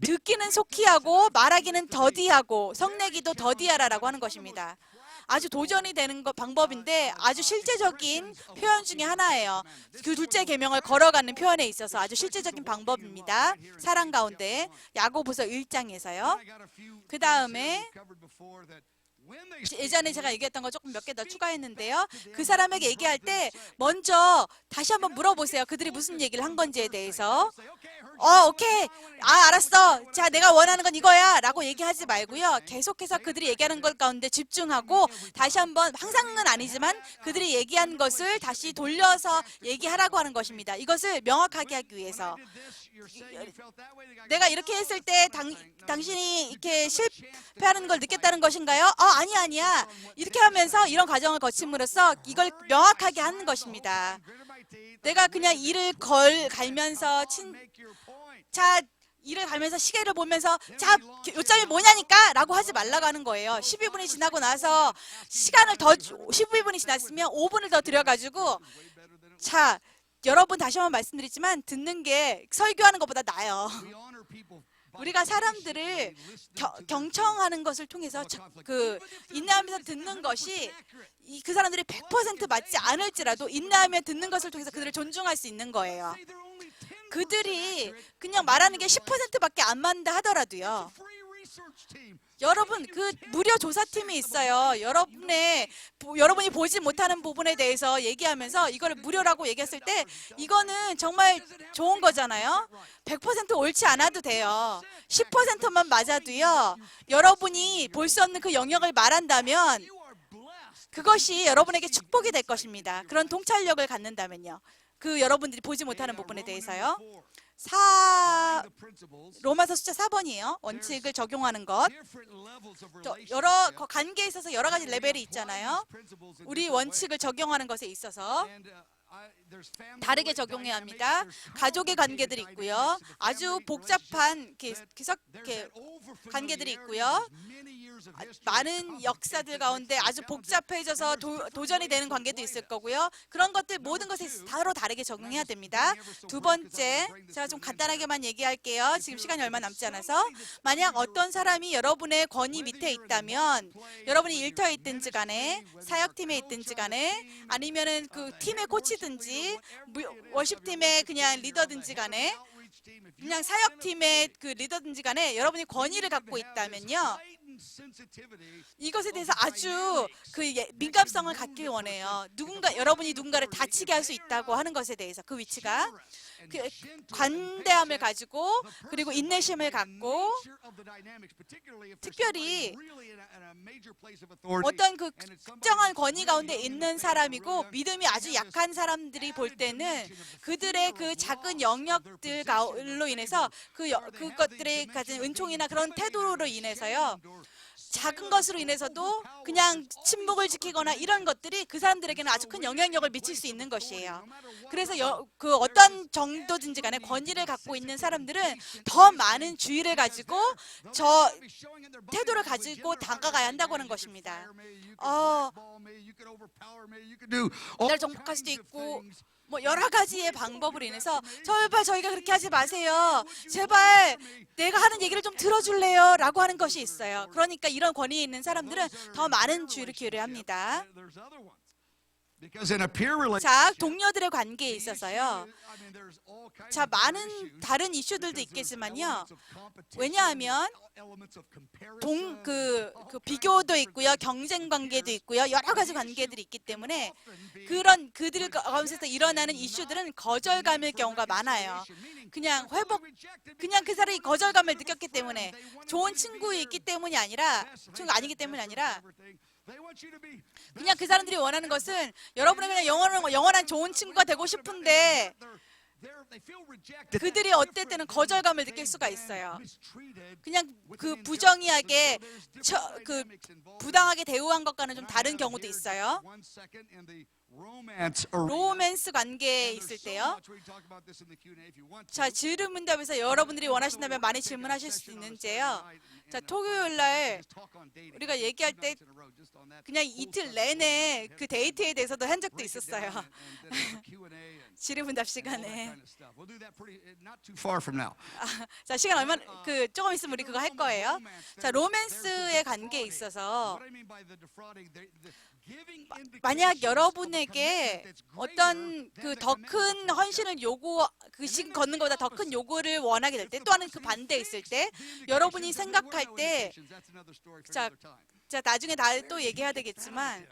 듣기는 속히 하고 말하기는 더디하고 성내기도 더디하라라고 하는 것입니다. 아주 도전이 되는 방법인데 아주 실제적인 표현 중에 하나예요. 그 둘째 계명을 걸어가는 표현에 있어서 아주 실제적인 방법입니다. 사랑 가운데 야고보서 1장에서요. 그 다음에 예전에 제가 얘기했던 거 조금 몇 개 더 추가했는데요. 그 사람에게 얘기할 때 먼저 다시 한번 물어보세요. 그들이 무슨 얘기를 한 건지에 대해서. 오케이. 알았어. 자, 내가 원하는 건 이거야 라고 얘기하지 말고요. 계속해서 그들이 얘기하는 것 가운데 집중하고 다시 한번, 항상은 아니지만 그들이 얘기한 것을 다시 돌려서 얘기하라고 하는 것입니다. 이것을 명확하게 하기 위해서. 내가 이렇게 했을 때 당신이 이렇게 실패하는 걸 느꼈다는 것인가요? 아니야. 이렇게 하면서 이런 과정을 거침으로써 이걸 명확하게 하는 것입니다. 내가 그냥 갈면서 일을 갈면서 시계를 보면서 자, 요점이 뭐냐니까 라고 하지 말라고 하는 거예요. 12분이 지나고 나서 12분이 지났으면 5분을 더 들여가지고 자, 여러분 다시 한번 말씀드리지만 듣는 게 설교하는 것보다 나아요. 우리가 사람들을 경청하는 것을 통해서 인내하면서 듣는 것이 그 사람들이 100% 맞지 않을지라도 인내하며 듣는 것을 통해서 그들을 존중할 수 있는 거예요. 그들이 그냥 말하는 게 10%밖에 안 맞는다 하더라도요. 여러분, 그 무료 조사팀이 있어요. 여러분이 보지 못하는 부분에 대해서 얘기하면서 이거를 무료라고 얘기했을 때 이거는 정말 좋은 거잖아요. 100% 옳지 않아도 돼요. 10%만 맞아도요. 여러분이 볼 수 없는 그 영역을 말한다면 그것이 여러분에게 축복이 될 것입니다. 그런 통찰력을 갖는다면요. 여러분들이 보지 못하는 부분에 대해서요. 로마서 숫자 4번이에요. 원칙을 적용하는 것. 여러 관계에 있어서 여러 가지 레벨이 있잖아요. 우리 원칙을 적용하는 것에 있어서 다르게 적용해야 합니다. 가족의 관계들이 있고요. 아주 복잡한 관계들이 있고요. 많은 역사들 가운데 아주 복잡해져서 도전이 되는 관계도 있을 거고요. 그런 것들 모든 것에 서로 다르게 적용해야 됩니다. 두 번째, 제가 좀 간단하게만 얘기할게요. 지금 시간이 얼마 남지 않아서. 만약 어떤 사람이 여러분의 권위 밑에 있다면 여러분이 일터에 있든지 간에 사역팀에 있든지 간에 아니면은 그 팀의 코치든지 워십팀의 그냥 리더든지 간에 그냥 사역팀의 그 리더든지 간에 여러분이 권위를 갖고 있다면요. 이것에 대해서 아주 민감성을 갖길 원해요. 여러분이 누군가를 다치게 할 수 있다고 하는 것에 대해서 그 위치가 관대함을 가지고 그리고 인내심을 갖고 특별히 어떤 그 특정한 권위 가운데 있는 사람이고 믿음이 아주 약한 사람들이 볼 때는 그들의 그 작은 영역들로 인해서 그것들의 가진 은총이나 그런 태도로 인해서요. 작은 것으로 인해서도 그냥 침묵을 지키거나 이런 것들이 그 사람들에게는 아주 큰 영향력을 미칠 수 있는 것이에요. 그래서 그 어떤 정도든지 간에 권위를 갖고 있는 사람들은 더 많은 주의를 가지고 저 태도를 가지고 다가가야 한다고 하는 것입니다. 날 정복할 수도 있고 뭐 여러 가지의 방법으로 인해서 제발 저희가 그렇게 하지 마세요. 제발 내가 하는 얘기를 좀 들어줄래요? 라고 하는 것이 있어요. 그러니까 이런 권위에 있는 사람들은 더 많은 주의를 기울여야 합니다. 자, 동료들의 관계에 있어서요. 자, 많은 다른 이슈들도 있겠지만요. 왜냐하면 그 비교도 있고요, 경쟁 관계도 있고요, 여러 가지 관계들이 있기 때문에 그들 가운데서 일어나는 이슈들은 거절감일 경우가 많아요. 그냥 그 사람이 거절감을 느꼈기 때문에 좋은 친구이기 때문이 아니라 아니기 때문이 아니라. 그냥 그 사람들이 원하는 것은 여러분이 그냥 영원한 좋은 친구가 되고 싶은데 그들이 어떨 때는 거절감을 느낄 수가 있어요. 그냥 그 부정의하게 부당하게 대우한 것과는 좀 다른 경우도 있어요. 로맨스 관계에 있을 때요. 자, 질문답에서 여러분들이 원하신다면 많이 질문하실 수 있는데요. 자, 토요일 날 우리가 얘기할 때 그냥 이틀 내내 그 데이트에 대해서도 한 적도 있었어요. 질문답 시간에. 자, 시간 조금 있으면 우리 그거 할 거예요. 자, 로맨스의 관계에 있어서 만약 여러분에게 어떤 그 더 큰 헌신을 그 걷는 것보다 더 큰 요구를 원하게 될 때, 또는 그 반대에 있을 때, 여러분이 생각할 때, 자, 나중에 또 얘기해야 되겠지만,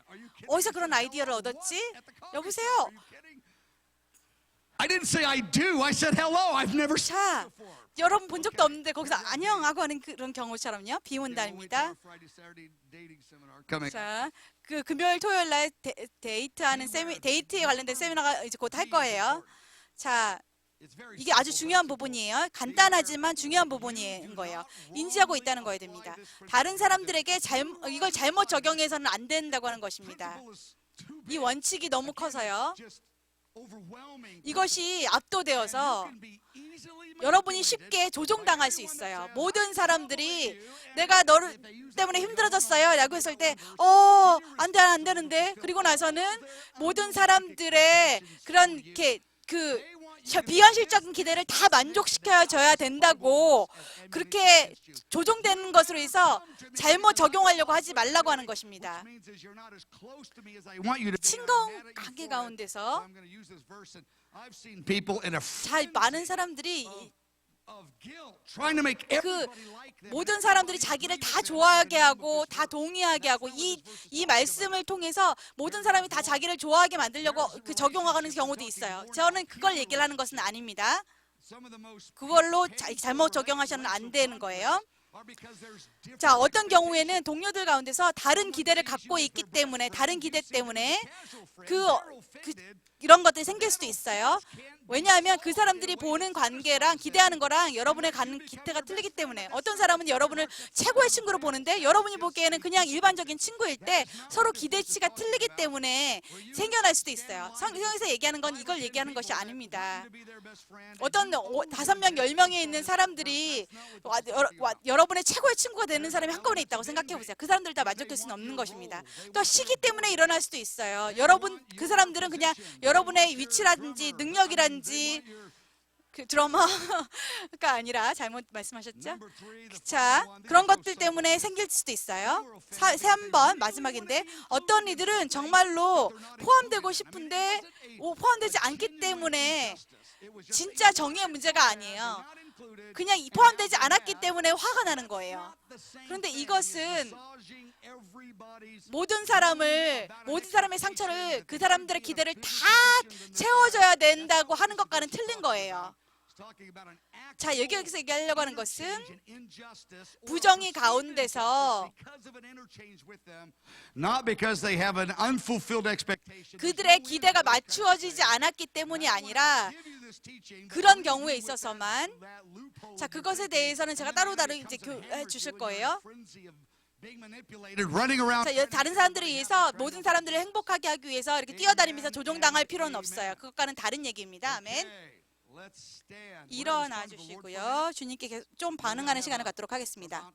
어디서 그런 아이디어를 얻었지? 여보세요? I didn't say I do. I said hello. I've never seen 자, you before. 여러분 본 적도 없는데 거기서 안녕하고 하는 그런 경우처럼요. 비문단입니다. 자, 그 금요일 토요일 날 데이트에 관련된 세미나가 이제 곧 할 거예요. 자, 이게 아주 중요한 부분이에요. 간단하지만 중요한 부분인 거예요. 인지하고 있다는 거야 됩니다. 다른 사람들에게 이걸 잘못 적용해서는 안 된다고 하는 것입니다. 이 원칙이 너무 커서요. 이것이 압도되어서 여러분이 쉽게 조종당할 수 있어요. 모든 사람들이 내가 너를 때문에 힘들어졌어요 라고 했을 때 안 되는데, 그리고 나서는 모든 사람들의 그런 비현실적인 기대를 다 만족시켜줘야 된다고 그렇게 조종되는 것으로 해서 잘못 적용하려고 하지 말라고 하는 것입니다. 친공 관계 가운데서 많은 사람들이 모든 사람들이 자기를 다 좋아하게 하고 다 동의하게 하고 이 말씀을 통해서 모든 사람이 다 자기를 좋아하게 만들려고 적용하는 경우도 있어요. 저는 그걸 얘기를 하는 것은 아닙니다. 그걸로 잘못 적용하셔는 안 되는 거예요. 자, 어떤 경우에는 동료들 가운데서 다른 기대를 갖고 있기 때문에, 다른 기대 때문에 이런 것들이 생길 수도 있어요. 왜냐하면 그 사람들이 보는 관계랑 기대하는 거랑 여러분의 기대가 틀리기 때문에, 어떤 사람은 여러분을 최고의 친구로 보는데 여러분이 보기에는 그냥 일반적인 친구일 때 서로 기대치가 틀리기 때문에 생겨날 수도 있어요. 성경에서 얘기하는 건 이걸 얘기하는 것이 아닙니다. 어떤 5명, 10명에 있는 사람들이 여러분의 최고의 친구가 되는 사람이 한꺼번에 있다고 생각해 보세요. 그 사람들 다 만족할 수는 없는 것입니다. 또 시기 때문에 일어날 수도 있어요. 그 사람들은 그냥 여러분의 위치라든지 능력이라든지 드러머가 아니라 잘못 말씀하셨죠? 자, 그런 것들 때문에 생길 수도 있어요. 3번 마지막인데, 어떤 이들은 정말로 포함되고 싶은데 포함되지 않기 때문에 진짜 정의의 문제가 아니에요. 그냥 포함되지 않았기 때문에 화가 나는 거예요. 그런데 이것은 모든 사람의 상처를, 그 사람들의 기대를 다 채워줘야 된다고 하는 것과는 틀린 거예요. 자, 여기서 얘기하려고 하는 것은 부정이 가운데서 not because they have an unfulfilled expectation. 그들의 기대가 맞추어지지 않았기 때문이 아니라 그런 경우에 있어서만, 자, 그것에 대해서는 제가 따로따로 이제 교육해 주실 거예요. 자, 다른 사람들에 의해서 모든 사람들을 행복하게 하기 위해서 이렇게 뛰어다니면서 조종당할 필요는 없어요. 그것과는 다른 얘기입니다. 아멘. 일어나 주시고요. 주님께 좀 반응하는 시간을 갖도록 하겠습니다.